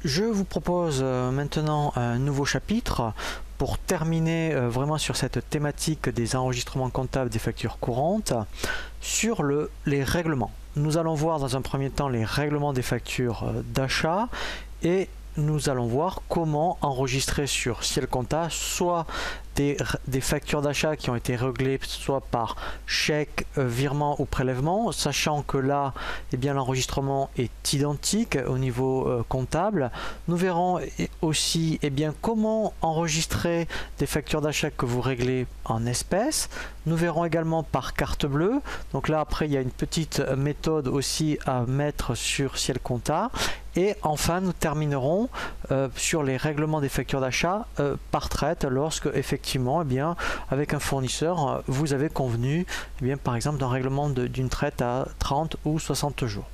Je vous propose maintenant un nouveau chapitre pour terminer vraiment sur cette thématique des enregistrements comptables des factures courantes sur les règlements. Nous allons voir dans un premier temps les règlements des factures d'achat et nous allons voir comment enregistrer sur Ciel Compta soit des factures d'achat qui ont été réglées soit par chèque, virement ou prélèvement, sachant que là l'enregistrement est identique au niveau comptable. Nous verrons aussi comment enregistrer des factures d'achat que vous réglez en espèces. Nous verrons également par carte bleue. Donc là après il y a une petite méthode aussi à mettre sur Ciel Compta. Et enfin nous terminerons sur les règlements des factures d'achat par traite lorsque effectivement avec un fournisseur vous avez convenu par exemple d'un règlement d'une traite à 30 ou 60 jours.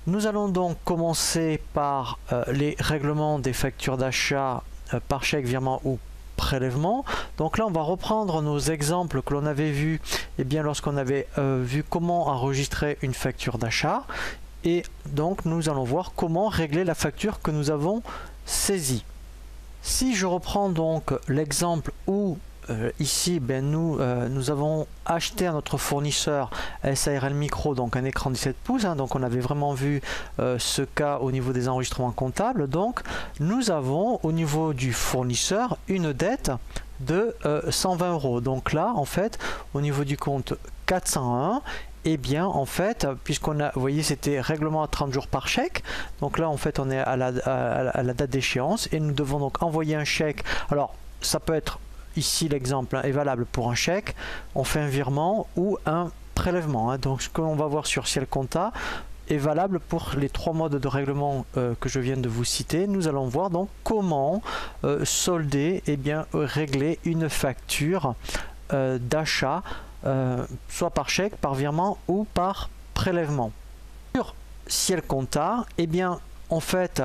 Nous allons donc commencer par les règlements des factures d'achat par chèque, virement ou prélèvement. Donc là on va reprendre nos exemples que l'on avait vus lorsqu'on avait vu comment enregistrer une facture d'achat. Et donc nous allons voir comment régler la facture que nous avons saisie. Si je reprends donc l'exemple où ici nous avons acheté à notre fournisseur SARL Micro donc un écran 17 pouces, donc on avait vraiment vu ce cas au niveau des enregistrements comptables. Donc nous avons au niveau du fournisseur une dette de 120 €. Donc là en fait au niveau du compte 401, en fait, puisqu'on a, vous voyez, c'était règlement à 30 jours par chèque. Donc là, en fait, on est à la date d'échéance et nous devons donc envoyer un chèque. Alors, ça peut être, ici, l'exemple est valable pour un chèque. On fait un virement ou un prélèvement. Donc, ce qu'on va voir sur Ciel Compta est valable pour les trois modes de règlement que je viens de vous citer. Nous allons voir donc comment solder, régler une facture d'achat. Soit par chèque, par virement ou par prélèvement. Sur Ciel Compta, en fait,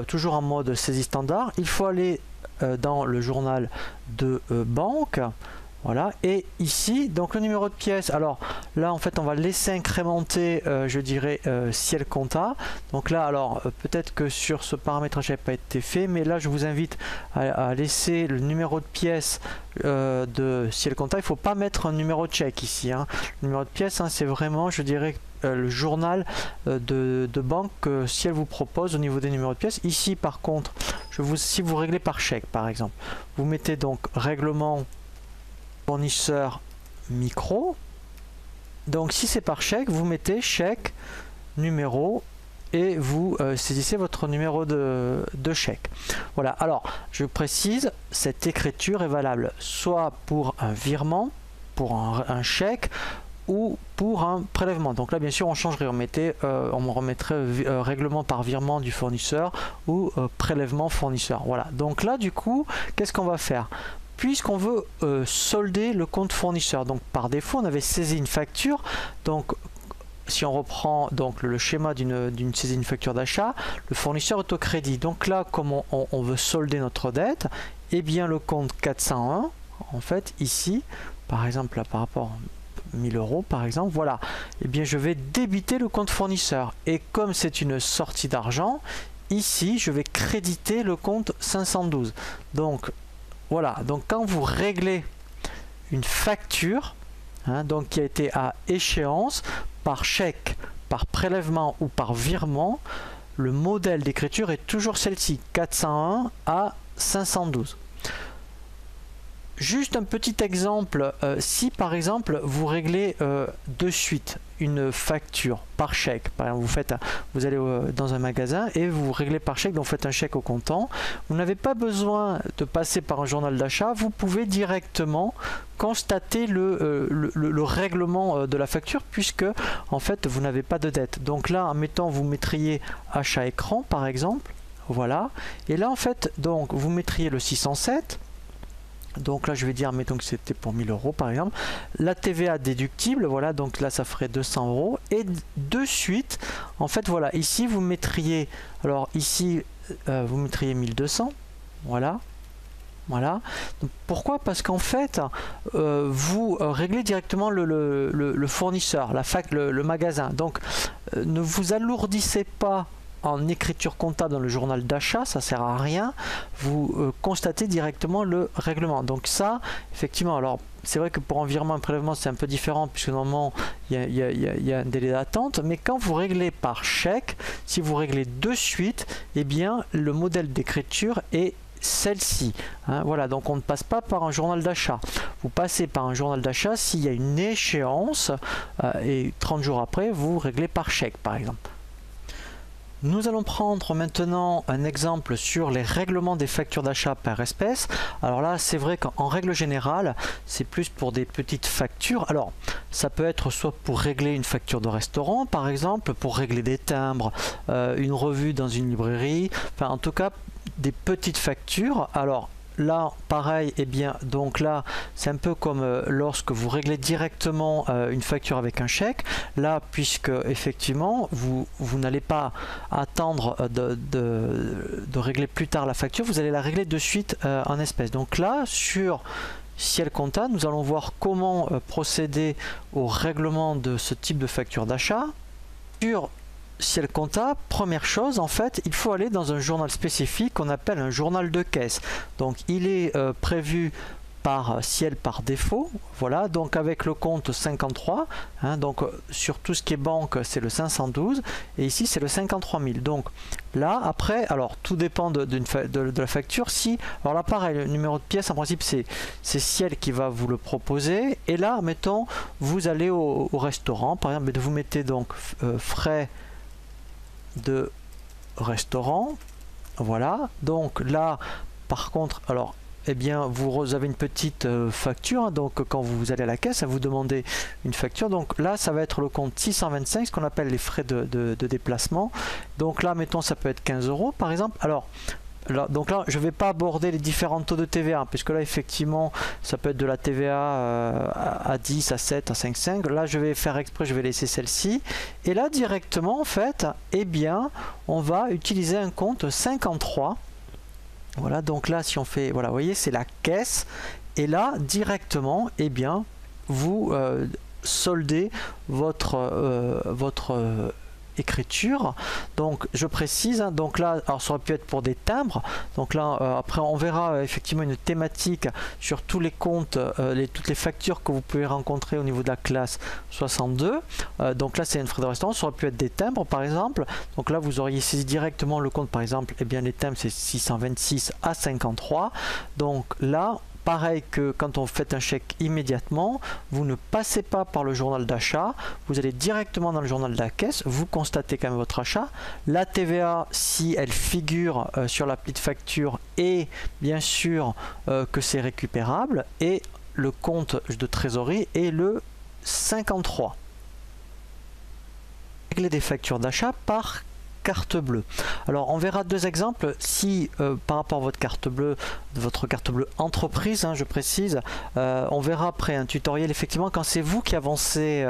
toujours en mode saisie standard, il faut aller dans le journal de banque. Voilà, et ici, donc le numéro de pièce, alors là en fait on va laisser incrémenter, je dirais, Ciel Compta. Donc là, alors peut-être que sur ce paramétrage n'a pas été fait, mais là je vous invite à laisser le numéro de pièce de Ciel Compta. Il ne faut pas mettre un numéro de chèque ici. Le numéro de pièce, c'est vraiment, je dirais, le journal de banque que Ciel vous propose au niveau des numéros de pièces. Ici par contre, si vous réglez par chèque par exemple, vous mettez donc règlement fournisseur micro. Donc si c'est par chèque, vous mettez chèque numéro et vous saisissez votre numéro de chèque. Voilà, alors je précise, cette écriture est valable soit pour un virement, pour un chèque ou pour un prélèvement. Donc là bien sûr on changerait, on remettrait règlement par virement du fournisseur ou prélèvement fournisseur. Voilà, donc là du coup qu'est-ce qu'on va faire? Puisqu'on veut solder le compte fournisseur, donc par défaut on avait saisi une facture. Donc si on reprend donc le schéma d'une saisie d'une facture d'achat, le fournisseur est au crédit. Donc là comme on veut solder notre dette, le compte 401 en fait ici par exemple là, par rapport à 1000 € par exemple, voilà, je vais débiter le compte fournisseur. Et comme c'est une sortie d'argent, ici je vais créditer le compte 512. Donc voilà, donc quand vous réglez une facture donc qui a été à échéance par chèque, par prélèvement ou par virement, le modèle d'écriture est toujours celle-ci, 401 à 512. Juste un petit exemple, si par exemple vous réglez de suite une facture par chèque, par exemple vous allez dans un magasin et vous réglez par chèque, donc vous faites un chèque au comptant, vous n'avez pas besoin de passer par un journal d'achat, vous pouvez directement constater le règlement de la facture puisque en fait vous n'avez pas de dette. Donc là, admettons, vous mettriez achat écran par exemple, voilà, et là en fait donc vous mettriez le 607. Donc là je vais dire, mettons que c'était pour 1000 € par exemple, la TVA déductible, voilà, donc là ça ferait 200 € et de suite en fait voilà, ici vous mettriez, alors ici vous mettriez 1200, voilà. Voilà. Donc, pourquoi? Parce qu'en fait, vous réglez directement le fournisseur, le magasin. Donc, ne vous alourdissez pas en écriture comptable dans le journal d'achat, ça sert à rien, vous constatez directement le règlement. Donc ça, effectivement, alors c'est vrai que pour environnement et prélèvement c'est un peu différent puisque normalement il y a un délai d'attente, mais quand vous réglez par chèque, si vous réglez de suite, eh bien le modèle d'écriture est celle-ci. Hein, voilà, donc on ne passe pas par un journal d'achat. Vous passez par un journal d'achat s'il y a une échéance et 30 jours après, vous réglez par chèque par exemple. Nous allons prendre maintenant un exemple sur les règlements des factures d'achat par espèce. Alors là, c'est vrai qu'en règle générale, c'est plus pour des petites factures. Alors, ça peut être soit pour régler une facture de restaurant, par exemple, pour régler des timbres, une revue dans une librairie, enfin en tout cas, des petites factures. Alors, là, pareil, et bien donc là, c'est un peu comme lorsque vous réglez directement une facture avec un chèque. Là, puisque effectivement, vous n'allez pas attendre de régler plus tard la facture, vous allez la régler de suite en espèces. Donc là, sur Ciel Compta, nous allons voir comment procéder au règlement de ce type de facture d'achat. Sur Ciel Compta, première chose, en fait, il faut aller dans un journal spécifique qu'on appelle un journal de caisse. Donc, il est prévu par Ciel par défaut. Voilà, donc avec le compte 53, hein, donc sur tout ce qui est banque, c'est le 512, et ici, c'est le 53 000. Donc là, après, alors tout dépend de la facture. Si, alors là, pareil, le numéro de pièce, en principe, c'est Ciel qui va vous le proposer. Et là, mettons, vous allez au restaurant, par exemple, vous mettez donc frais de restaurant. Voilà, donc là par contre, alors eh bien vous avez une petite facture, hein, donc quand vous allez à la caisse, vous demandez une facture, donc là ça va être le compte 625, ce qu'on appelle les frais de déplacement. Donc là mettons ça peut être 15 € par exemple. Alors là, donc là je ne vais pas aborder les différents taux de TVA, puisque là effectivement ça peut être de la TVA à 10, à 7, à 5,5. Là je vais faire exprès, je vais laisser celle-ci, et là directement en fait, eh bien on va utiliser un compte 53. Voilà, donc là si on fait, voilà, vous voyez c'est la caisse, et là directement eh bien vous soldez votre écriture. Donc je précise, hein, donc là alors ça aurait pu être pour des timbres, donc là après on verra effectivement une thématique sur tous les comptes, toutes les factures que vous pouvez rencontrer au niveau de la classe 62. Donc là c'est une frais de restaurant, ça aurait pu être des timbres par exemple. Donc là vous auriez saisi directement le compte, par exemple, et bien les timbres c'est 626 à 53. Donc là pareil que quand on fait un chèque immédiatement, vous ne passez pas par le journal d'achat, vous allez directement dans le journal de la caisse, vous constatez quand même votre achat. La TVA, si elle figure sur l'appli de facture, et bien sûr que c'est récupérable, et le compte de trésorerie est le 53. Régler des factures d'achat par carte bleue. Alors on verra deux exemples. Si par rapport à votre carte bleue entreprise, hein, je précise, on verra après un tutoriel effectivement quand c'est vous qui avancez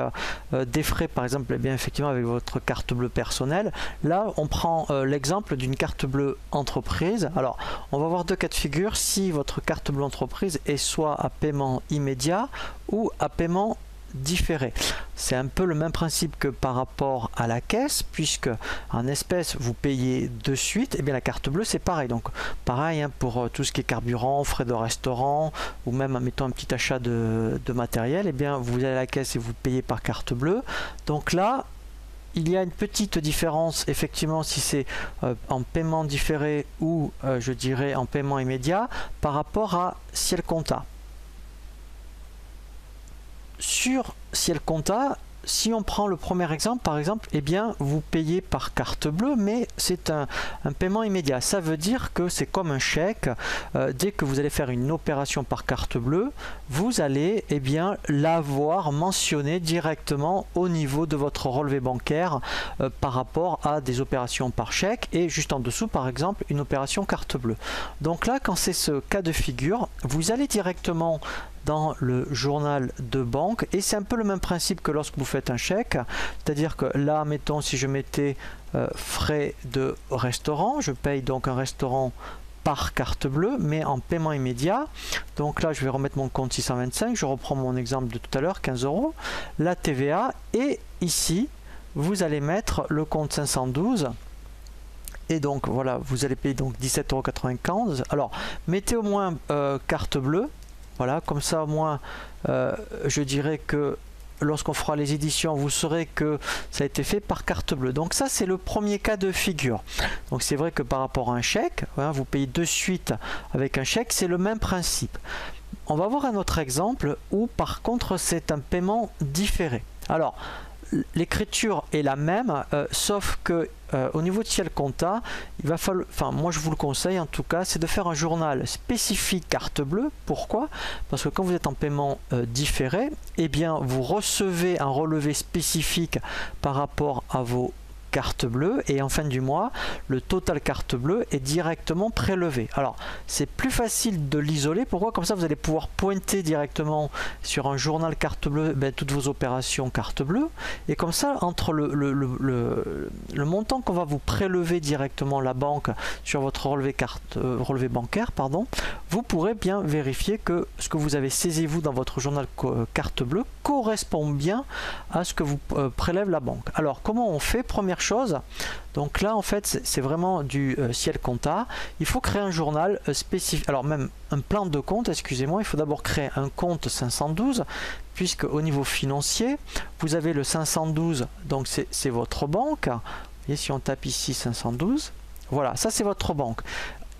des frais, par exemple, eh bien effectivement avec votre carte bleue personnelle. Là on prend l'exemple d'une carte bleue entreprise. Alors on va voir deux cas de figure. Si votre carte bleue entreprise est soit à paiement immédiat ou à paiement différé. C'est un peu le même principe que par rapport à la caisse, puisque en espèces vous payez de suite, et bien la carte bleue c'est pareil. Donc pareil, hein, pour tout ce qui est carburant, frais de restaurant, ou même mettons un petit achat de matériel, et bien vous allez à la caisse et vous payez par carte bleue. Donc là il y a une petite différence effectivement si c'est en paiement différé ou je dirais en paiement immédiat par rapport à Ciel Compta. Sur Ciel Compta, si on prend le premier exemple, par exemple, eh bien vous payez par carte bleue, mais c'est un paiement immédiat. Ça veut dire que c'est comme un chèque. Dès que vous allez faire une opération par carte bleue, vous allez eh bien l'avoir mentionné directement au niveau de votre relevé bancaire par rapport à des opérations par chèque, et juste en dessous par exemple une opération carte bleue. Donc là quand c'est ce cas de figure, vous allez directement dans le journal de banque, et c'est un peu le même principe que lorsque vous faites un chèque, c'est-à-dire que là mettons si je mettais frais de restaurant, je paye donc un restaurant par carte bleue mais en paiement immédiat. Donc là je vais remettre mon compte 625, je reprends mon exemple de tout à l'heure, 15 €, la TVA, et ici vous allez mettre le compte 512 Et donc voilà, vous allez payer donc 17,95 €. Alors mettez au moins carte bleue. Voilà, comme ça au moins je dirais que lorsqu'on fera les éditions, vous saurez que ça a été fait par carte bleue. Donc ça, c'est le premier cas de figure. Donc c'est vrai que par rapport à un chèque, hein, vous payez de suite avec un chèque, c'est le même principe. On va voir un autre exemple où par contre c'est un paiement différé. Alors l'écriture est la même, sauf que au niveau de Ciel Compta, il va falloir, enfin moi je vous le conseille en tout cas, c'est de faire un journal spécifique carte bleue. Pourquoi? Parce que quand vous êtes en paiement différé, eh bien vous recevez un relevé spécifique par rapport à vos carte bleue et en fin du mois le total carte bleue est directement prélevé. Alors c'est plus facile de l'isoler. Pourquoi? Comme ça vous allez pouvoir pointer directement sur un journal carte bleue toutes vos opérations carte bleue, et comme ça entre le montant qu'on va vous prélever directement la banque sur votre relevé bancaire, pardon, vous pourrez bien vérifier que ce que vous avez saisi vous dans votre journal carte bleue correspond bien à ce que vous prélève la banque. Alors comment on fait? Première chose, donc là en fait c'est vraiment du Ciel Compta. Il faut créer un journal spécifique, alors même un plan de compte, excusez-moi. Il faut d'abord créer un compte 512, puisque au niveau financier vous avez le 512, donc c'est votre banque. Et si on tape ici 512, voilà, ça c'est votre banque.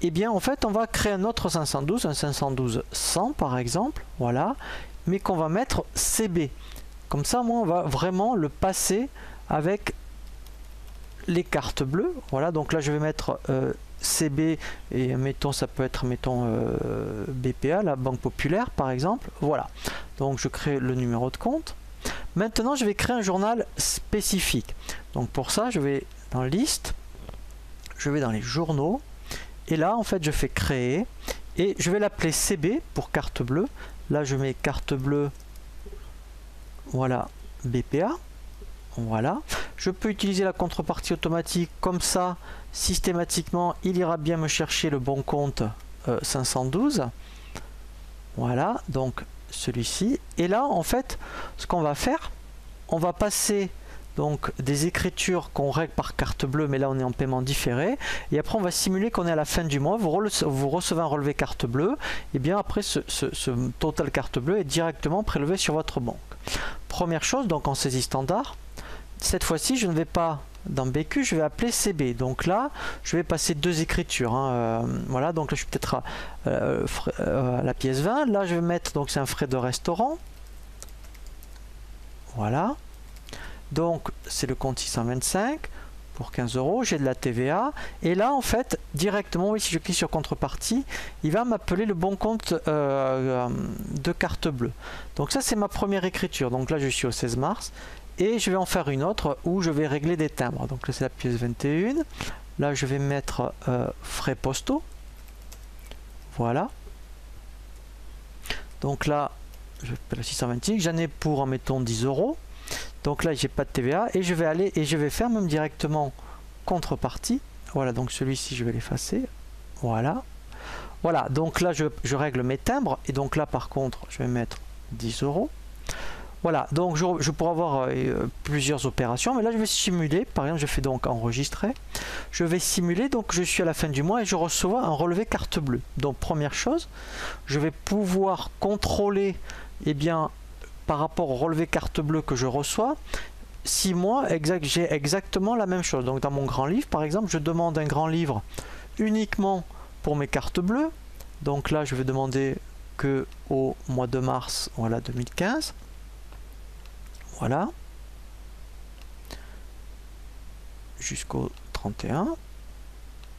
Et bien en fait on va créer un autre 512, un 512 100 par exemple, voilà, mais qu'on va mettre CB. Comme ça moi on va vraiment le passer avec les cartes bleues. Voilà, donc là je vais mettre CB et mettons, ça peut être BPA, la Banque Populaire par exemple. Voilà, donc je crée le numéro de compte. Maintenant je vais créer un journal spécifique. Donc pour ça je vais dans liste, je vais dans les journaux et là en fait je fais créer et je vais l'appeler CB pour carte bleue. Là je mets carte bleue, voilà, BPA. Voilà, je peux utiliser la contrepartie automatique, comme ça systématiquement il ira bien me chercher le bon compte 512. Voilà, donc celui-ci. Et là en fait ce qu'on va faire, on va passer donc des écritures qu'on règle par carte bleue, mais là on est en paiement différé, et après on va simuler qu'on est à la fin du mois. Vous recevez un relevé carte bleue, et bien après ce total carte bleue est directement prélevé sur votre banque. Première chose, donc en saisie standard, cette fois-ci je ne vais pas dans BQ, je vais appeler CB. Donc là je vais passer deux écritures, hein. Voilà, donc là je suis peut-être à la pièce 20. Là je vais mettre, donc c'est un frais de restaurant, voilà, donc c'est le compte 625 pour 15 €. J'ai de la TVA et là en fait directement, oui, si je clique sur contrepartie, il va m'appeler le bon compte de carte bleue. Donc ça c'est ma première écriture. Donc là je suis au 16 mars et je vais en faire une autre où je vais régler des timbres. Donc là c'est la pièce 21. Là je vais mettre frais postaux, voilà. Donc là je fais le 626, j'en ai pour, en mettant 10 €. Donc là j'ai pas de TVA et je vais aller et je vais faire même directement contrepartie. Voilà, donc celui-ci je vais l'effacer. Voilà, voilà, donc là je règle mes timbres et donc là par contre je vais mettre 10 €. Voilà, donc je pourrais avoir plusieurs opérations, mais là je vais simuler. Par exemple je fais donc enregistrer, je vais simuler, donc je suis à la fin du mois et je reçois un relevé carte bleue. Donc première chose, je vais pouvoir contrôler, eh bien, par rapport au relevé carte bleue que je reçois, si moi j'ai exactement la même chose. Donc dans mon grand livre par exemple, je demande un grand livre uniquement pour mes cartes bleues. Donc là je vais demander que au mois de mars, voilà, 2015, voilà, jusqu'au 31,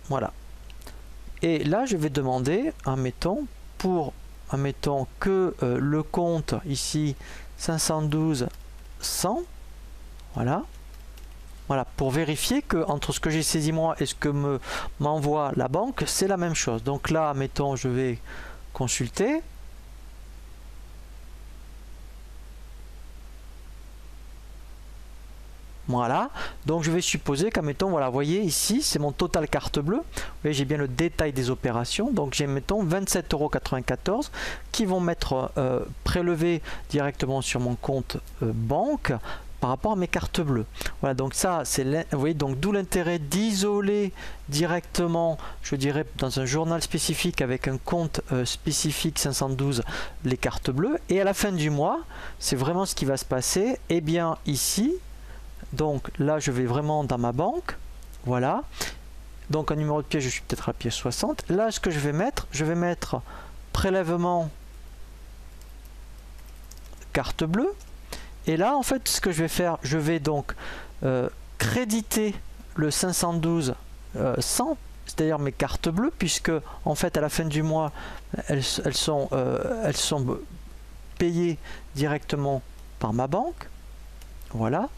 voilà. Et là je vais demander, admettons, pour que le compte ici 512 100, voilà, voilà, pour vérifier que entre ce que j'ai saisi moi et ce que m'envoie la banque, c'est la même chose. Donc là, mettons, je vais consulter. Voilà, donc je vais supposer qu'admettons, voilà, vous voyez ici, c'est mon total carte bleue. Vous voyez, j'ai bien le détail des opérations. Donc j'ai, mettons, 27,94 € qui vont m'être prélevés directement sur mon compte banque par rapport à mes cartes bleues. Voilà, donc ça, c'est, vous voyez, donc d'où l'intérêt d'isoler directement, je dirais, dans un journal spécifique avec un compte spécifique 512 les cartes bleues. Et à la fin du mois, c'est vraiment ce qui va se passer. Et bien ici, donc là, je vais vraiment dans ma banque, voilà. Donc un numéro de pièce, je suis peut-être à la pièce 60. Là, ce que je vais mettre prélèvement carte bleue. Et là, en fait, ce que je vais faire, je vais donc créditer le 512 100, c'est-à-dire mes cartes bleues, puisque en fait, à la fin du mois, elles sont payées directement par ma banque. Voilà.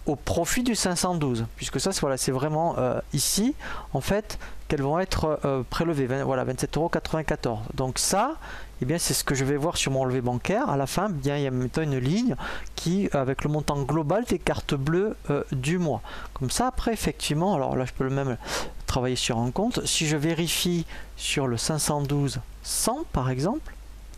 Au profit du 512, puisque ça, voilà, c'est vraiment ici, en fait, qu'elles vont être prélevées. Voilà, 27,94 €. Donc ça, eh bien, c'est ce que je vais voir sur mon relevé bancaire. À la fin, bien, il y a maintenant une ligne qui, avec le montant global des cartes bleues du mois. Comme ça, après, effectivement, alors là, je peux le même travailler sur un compte. Si je vérifie sur le 512 100, par exemple,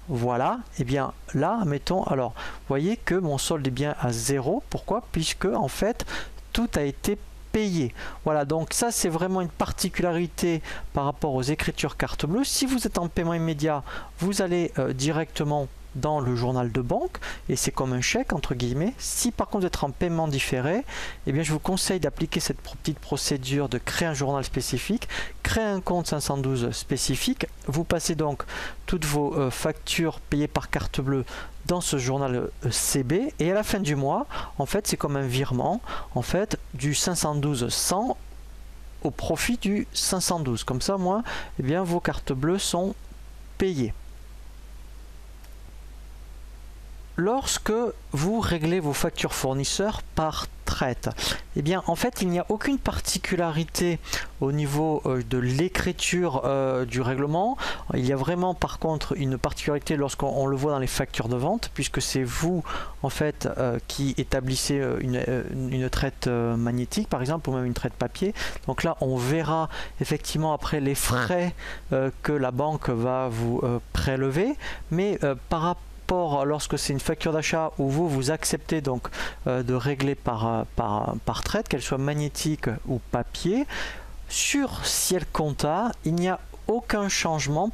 voilà, et bien là, mettons, alors, vous voyez que mon solde est bien à 0. Pourquoi? Puisque, en fait, tout a été payé. Voilà, donc ça, c'est vraiment une particularité par rapport aux écritures carte bleue. Si vous êtes en paiement immédiat, vous allez directement dans le journal de banque et c'est comme un chèque entre guillemets. Si par contre vous êtes en paiement différé, eh bien je vous conseille d'appliquer cette petite procédure de créer un journal spécifique, créer un compte 512 spécifique. Vous passez donc toutes vos factures payées par carte bleue dans ce journal CB et à la fin du mois, en fait c'est comme un virement en fait du 512 100 au profit du 512. Comme ça, moi, eh bien vos cartes bleues sont payées. Lorsque vous réglez vos factures fournisseurs par traite, eh bien en fait il n'y a aucune particularité au niveau de l'écriture du règlement. Il y a vraiment par contre une particularité lorsqu'on le voit dans les factures de vente, puisque c'est vous en fait qui établissez une traite magnétique par exemple, ou même une traite papier. Donc là on verra effectivement après les frais que la banque va vous prélever, mais par rapport lorsque c'est une facture d'achat où vous acceptez donc de régler par traite, qu'elle soit magnétique ou papier, sur Ciel Compta, il n'y a aucun changement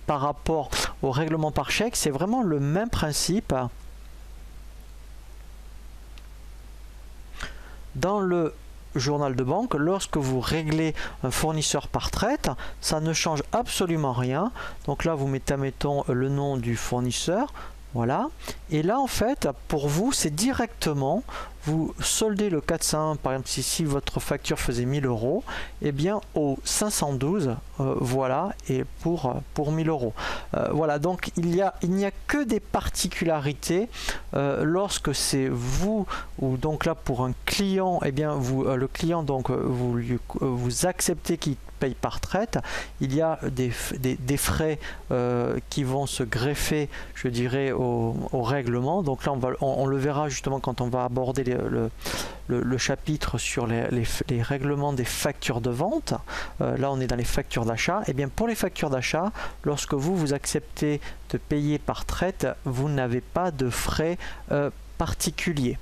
par rapport au règlement par chèque. C'est vraiment le même principe. Dans le journal de banque, lorsque vous réglez un fournisseur par traite, ça ne change absolument rien. Donc là vous mettez, mettons, le nom du fournisseur, voilà, et là en fait pour vous c'est directement, vous soldez le 401 par exemple, si votre facture faisait 1000 €, et bien au 512 voilà, et pour 1000 €. Voilà, donc il n'y a que des particularités lorsque c'est vous, ou donc là pour un client, et bien le client donc vous acceptez qu'il paye par traite, il y a des frais qui vont se greffer, je dirais, au règlement. Donc là on le verra justement quand on va aborder le chapitre sur les règlements des factures de vente. Là on est dans les factures d'achat. Et bien pour les factures d'achat, lorsque vous acceptez de payer par traite, vous n'avez pas de frais particuliers.